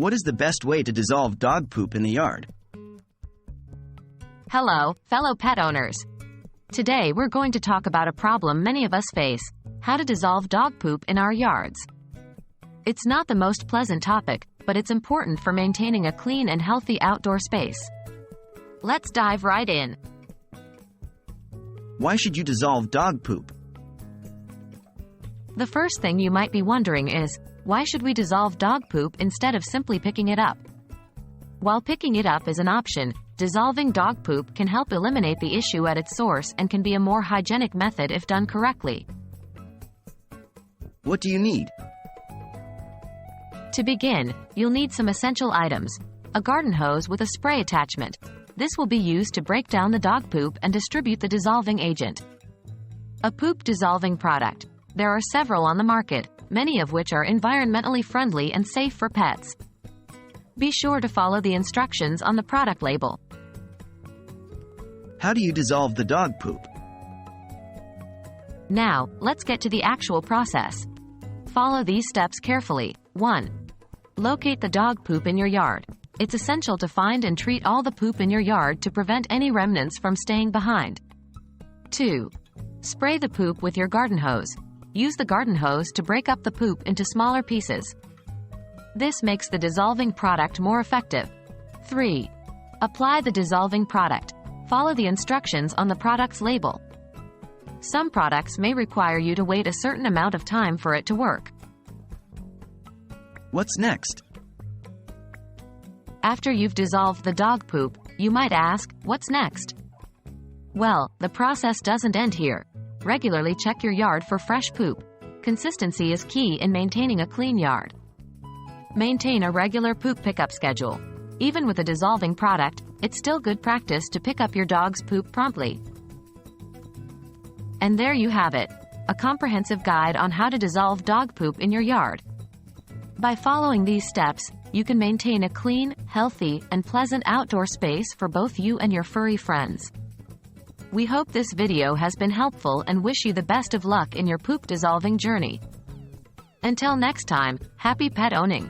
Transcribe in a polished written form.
What is the best way to dissolve dog poop in the yard? Hello, fellow pet owners. Today we're going to talk about a problem many of us face: how to dissolve dog poop in our yards. It's not the most pleasant topic, but it's important for maintaining a clean and healthy outdoor space. Let's dive right in. Why should you dissolve dog poop? The first thing you might be wondering is, why should we dissolve dog poop instead of simply picking it up? While picking it up is an option, dissolving dog poop can help eliminate the issue at its source and can be a more hygienic method if done correctly. What do you need? To begin, you'll need some essential items: a garden hose with a spray attachment. This will be used to break down the dog poop and distribute the dissolving agent. A poop dissolving product. There are several on the market, many of which are environmentally friendly and safe for pets. Be sure to follow the instructions on the product label. How do you dissolve the dog poop? Now, let's get to the actual process. Follow these steps carefully. 1. Locate the dog poop in your yard. It's essential to find and treat all the poop in your yard to prevent any remnants from staying behind. 2. Spray the poop with your garden hose. Use the garden hose to break up the poop into smaller pieces. This makes the dissolving product more effective. 3. Apply the dissolving product. Follow the instructions on the product's label. Some products may require you to wait a certain amount of time for it to work. What's next? After you've dissolved the dog poop, you might ask, what's next? Well, the process doesn't end here. Regularly check your yard for fresh poop. Consistency is key in maintaining a clean yard. Maintain a regular poop pickup schedule. Even with a dissolving product, it's still good practice to pick up your dog's poop promptly. And there you have it, a comprehensive guide on how to dissolve dog poop in your yard. By following these steps, you can maintain a clean, healthy, and pleasant outdoor space for both you and your furry friends. We hope this video has been helpful and wish you the best of luck in your poop dissolving journey. Until next time, happy pet owning!